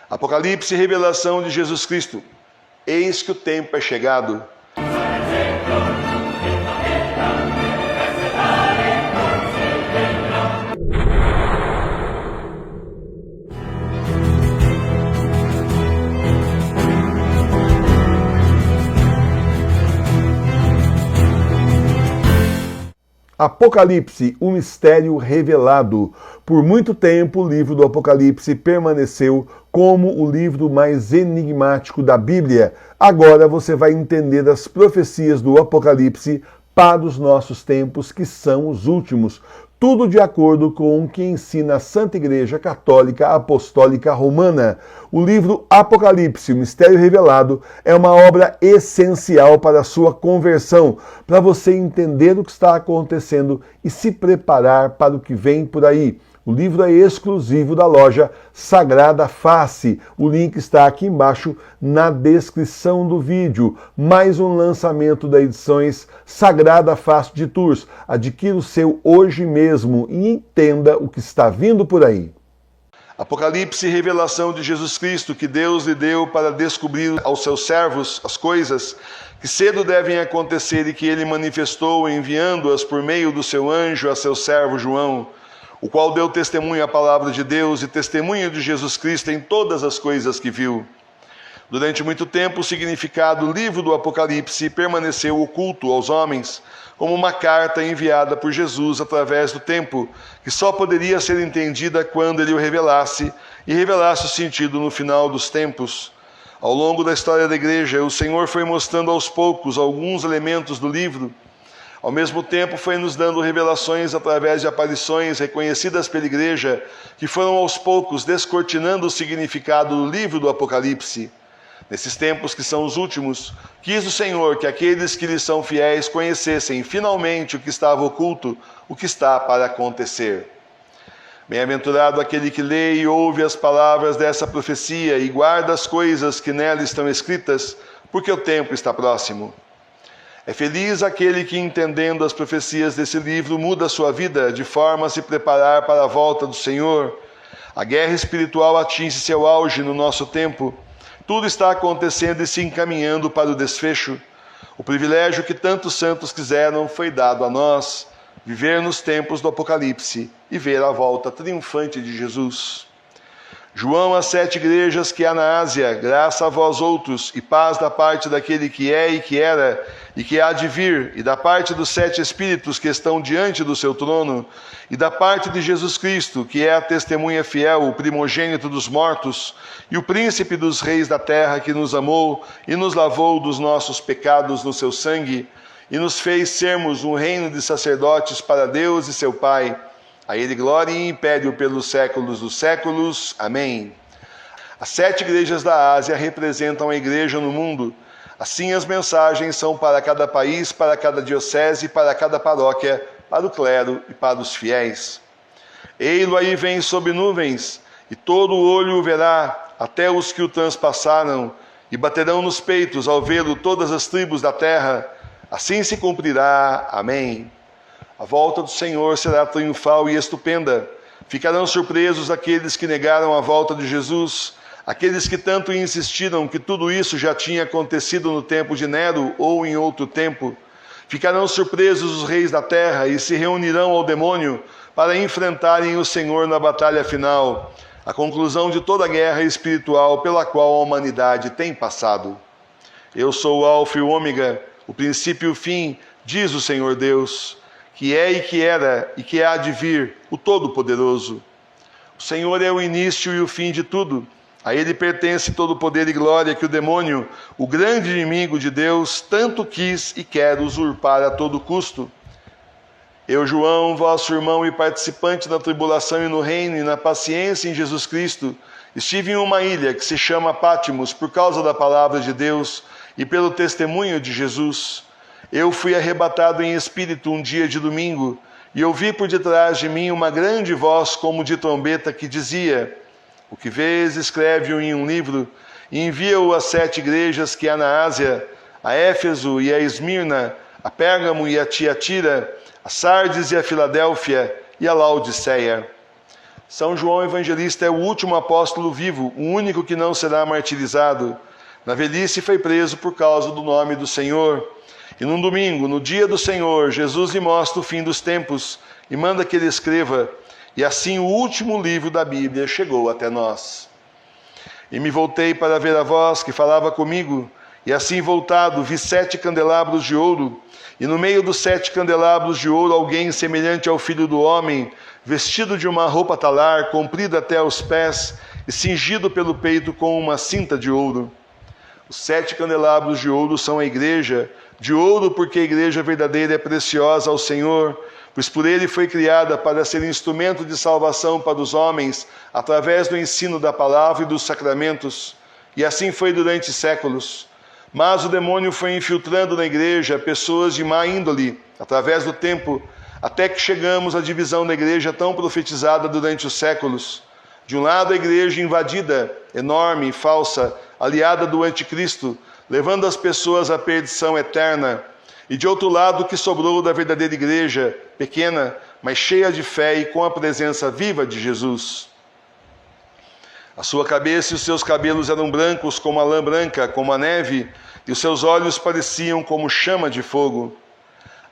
Apocalipse, revelação de Jesus Cristo. Eis que o tempo é chegado. Apocalipse, o mistério revelado. Por muito tempo, o livro do Apocalipse permaneceu como o livro mais enigmático da Bíblia. Agora você vai entender as profecias do Apocalipse para os nossos tempos, que são os últimos. Tudo de acordo com o que ensina a Santa Igreja Católica Apostólica Romana. O livro Apocalipse, o Mistério Revelado, é uma obra essencial para a sua conversão, para você entender o que está acontecendo e se preparar para o que vem por aí. O livro é exclusivo da loja Sagrada Face. O link está aqui embaixo na descrição do vídeo. Mais um lançamento da Edições Sagrada Face de Tours. Adquira o seu hoje mesmo e entenda o que está vindo por aí. Apocalipse, revelação de Jesus Cristo, que Deus lhe deu para descobrir aos seus servos as coisas que cedo devem acontecer e que ele manifestou enviando-as por meio do seu anjo a seu servo João, o qual deu testemunho à palavra de Deus e testemunho de Jesus Cristo em todas as coisas que viu. Durante muito tempo, o significado do livro do Apocalipse permaneceu oculto aos homens, como uma carta enviada por Jesus através do tempo, que só poderia ser entendida quando ele o revelasse, e revelasse o sentido no final dos tempos. Ao longo da história da Igreja, o Senhor foi mostrando aos poucos alguns elementos do livro. Ao mesmo tempo, foi nos dando revelações através de aparições reconhecidas pela Igreja, que foram aos poucos descortinando o significado do livro do Apocalipse. Nesses tempos que são os últimos, quis o Senhor que aqueles que lhe são fiéis conhecessem finalmente o que estava oculto, o que está para acontecer. Bem-aventurado aquele que lê e ouve as palavras dessa profecia e guarda as coisas que nela estão escritas, porque o tempo está próximo. É feliz aquele que, entendendo as profecias desse livro, muda a sua vida de forma a se preparar para a volta do Senhor. A guerra espiritual atinge seu auge no nosso tempo. Tudo está acontecendo e se encaminhando para o desfecho. O privilégio que tantos santos quiseram foi dado a nós, viver nos tempos do Apocalipse e ver a volta triunfante de Jesus. João às 7 igrejas que há na Ásia, graça a vós outros, e paz da parte daquele que é e que era, e que há de vir, e da parte dos 7 Espíritos que estão diante do seu trono, e da parte de Jesus Cristo, que é a testemunha fiel, o primogênito dos mortos, e o príncipe dos reis da terra, que nos amou e nos lavou dos nossos pecados no seu sangue, e nos fez sermos um reino de sacerdotes para Deus e seu Pai. A ele glória e império pelos séculos dos séculos. Amém. As 7 igrejas da Ásia representam a igreja no mundo. Assim as mensagens são para cada país, para cada diocese, para cada paróquia, para o clero e para os fiéis. Ei-lo aí vem sob nuvens, e todo o olho o verá, até os que o transpassaram, e baterão nos peitos ao vê-lo todas as tribos da terra. Assim se cumprirá. Amém. A volta do Senhor será triunfal e estupenda. Ficarão surpresos aqueles que negaram a volta de Jesus, aqueles que tanto insistiram que tudo isso já tinha acontecido no tempo de Nero ou em outro tempo. Ficarão surpresos os reis da terra e se reunirão ao demônio para enfrentarem o Senhor na batalha final, a conclusão de toda a guerra espiritual pela qual a humanidade tem passado. Eu sou o Alfa e o Ômega, o princípio e o fim, diz o Senhor Deus, que é e que era e que há de vir, o Todo-Poderoso. O Senhor é o início e o fim de tudo. A ele pertence todo o poder e glória que o demônio, o grande inimigo de Deus, tanto quis e quer usurpar a todo custo. Eu, João, vosso irmão e participante na tribulação e no reino e na paciência em Jesus Cristo, estive em uma ilha que se chama Pátimos por causa da palavra de Deus e pelo testemunho de Jesus. Eu fui arrebatado em espírito um dia de domingo, e ouvi por detrás de mim uma grande voz como de trombeta que dizia: o que vês, escreve-o em um livro, e envia-o às 7 igrejas que há na Ásia, a Éfeso e a Esmirna, a Pérgamo e a Tiatira, a Sardes e a Filadélfia e a Laodiceia. São João Evangelista é o último apóstolo vivo, o único que não será martirizado. Na velhice foi preso por causa do nome do Senhor. E num domingo, no dia do Senhor, Jesus lhe mostra o fim dos tempos e manda que ele escreva. E assim o último livro da Bíblia chegou até nós. E me voltei para ver a voz que falava comigo, e assim voltado vi 7 candelabros de ouro, e no meio dos 7 candelabros de ouro alguém semelhante ao Filho do Homem, vestido de uma roupa talar, comprida até aos pés, e cingido pelo peito com uma cinta de ouro. Os 7 candelabros de ouro são a igreja, de ouro porque a igreja verdadeira é preciosa ao Senhor, pois por ele foi criada para ser instrumento de salvação para os homens, através do ensino da palavra e dos sacramentos. E assim foi durante séculos. Mas o demônio foi infiltrando na igreja pessoas de má índole, através do tempo, até que chegamos à divisão da igreja tão profetizada durante os séculos. De um lado, a igreja invadida, enorme e falsa, aliada do anticristo, levando as pessoas à perdição eterna. E de outro lado, o que sobrou da verdadeira igreja, pequena, mas cheia de fé e com a presença viva de Jesus. A sua cabeça e os seus cabelos eram brancos como a lã branca, como a neve, e os seus olhos pareciam como chama de fogo.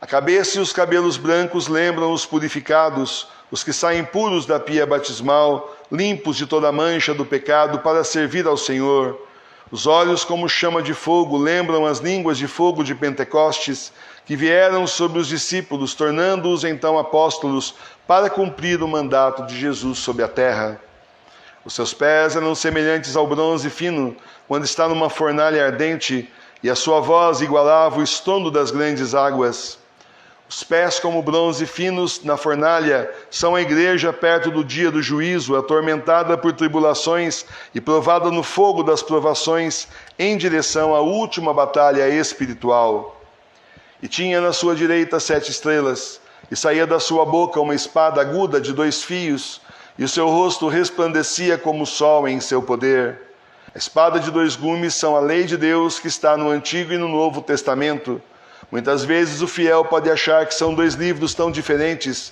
A cabeça e os cabelos brancos lembram os purificados, os que saem puros da pia batismal, limpos de toda mancha do pecado para servir ao Senhor. Os olhos como chama de fogo lembram as línguas de fogo de Pentecostes, que vieram sobre os discípulos, tornando-os então apóstolos, para cumprir o mandato de Jesus sobre a terra. Os seus pés eram semelhantes ao bronze fino, quando está numa fornalha ardente, e a sua voz igualava o estrondo das grandes águas. Os pés como bronze finos na fornalha são a igreja perto do dia do juízo, atormentada por tribulações e provada no fogo das provações, em direção à última batalha espiritual. E tinha na sua direita 7 estrelas, e saía da sua boca uma espada aguda de 2 fios, e o seu rosto resplandecia como o sol em seu poder. A espada de 2 gumes são a lei de Deus que está no Antigo e no Novo Testamento. Muitas vezes o fiel pode achar que são 2 livros tão diferentes,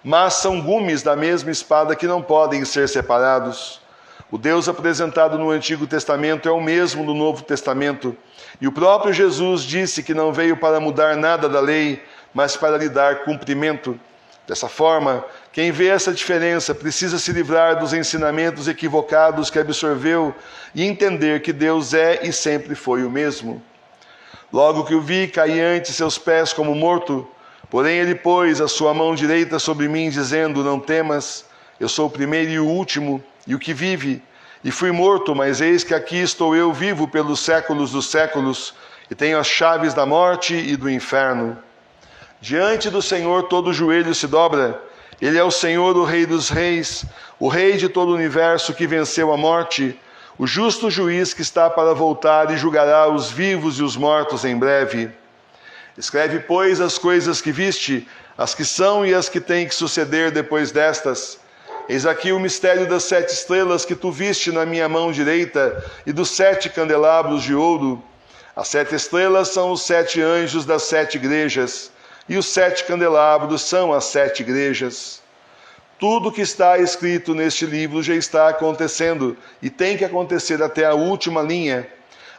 mas são gumes da mesma espada que não podem ser separados. O Deus apresentado no Antigo Testamento é o mesmo no Novo Testamento, e o próprio Jesus disse que não veio para mudar nada da lei, mas para lhe dar cumprimento. Dessa forma, quem vê essa diferença precisa se livrar dos ensinamentos equivocados que absorveu e entender que Deus é e sempre foi o mesmo. Logo que o vi, caí ante seus pés como morto, porém ele pôs a sua mão direita sobre mim, dizendo: não temas, eu sou o primeiro e o último, e o que vive. E fui morto, mas eis que aqui estou eu vivo pelos séculos dos séculos, e tenho as chaves da morte e do inferno. Diante do Senhor todo joelho se dobra. Ele é o Senhor, o Rei dos reis, o Rei de todo o universo que venceu a morte, o justo juiz que está para voltar e julgará os vivos e os mortos em breve. Escreve, pois, as coisas que viste, as que são e as que têm que suceder depois destas. Eis aqui o mistério das 7 estrelas que tu viste na minha mão direita e dos 7 candelabros de ouro. As 7 estrelas são os 7 anjos das 7 igrejas, e os 7 candelabros são as 7 igrejas. Tudo que está escrito neste livro já está acontecendo e tem que acontecer até a última linha.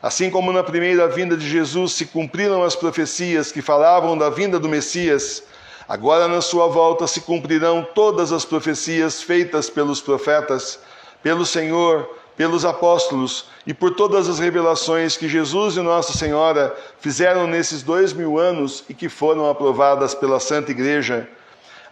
Assim como na primeira vinda de Jesus se cumpriram as profecias que falavam da vinda do Messias, agora na sua volta se cumprirão todas as profecias feitas pelos profetas, pelo Senhor, pelos apóstolos e por todas as revelações que Jesus e Nossa Senhora fizeram nesses 2000 anos e que foram aprovadas pela Santa Igreja.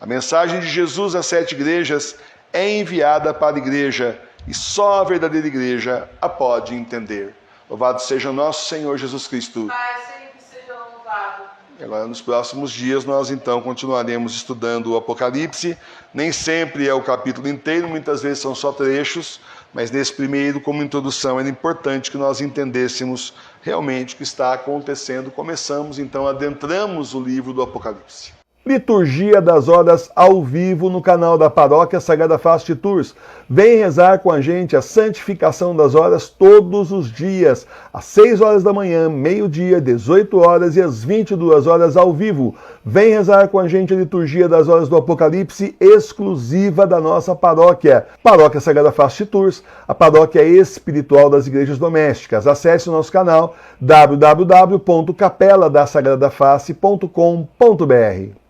A mensagem de Jesus às 7 igrejas é enviada para a igreja e só a verdadeira igreja a pode entender. Louvado seja o nosso Senhor Jesus Cristo. Pai, sempre seja louvado. E agora, nos próximos dias, nós então continuaremos estudando o Apocalipse. Nem sempre é o capítulo inteiro, muitas vezes são só trechos, mas nesse primeiro, como introdução, era importante que nós entendêssemos realmente o que está acontecendo. Começamos, então, adentramos o livro do Apocalipse. Liturgia das Horas ao vivo no canal da Paróquia Sagrada Face de Tours. Vem rezar com a gente a santificação das horas todos os dias, às 6 horas da manhã, meio-dia, 18 horas e às 22 horas ao vivo. Vem rezar com a gente a Liturgia das Horas do Apocalipse, exclusiva da nossa paróquia. Paróquia Sagrada Face de Tours, a paróquia espiritual das igrejas domésticas. Acesse o nosso canal www.capeladasagradaface.com.br.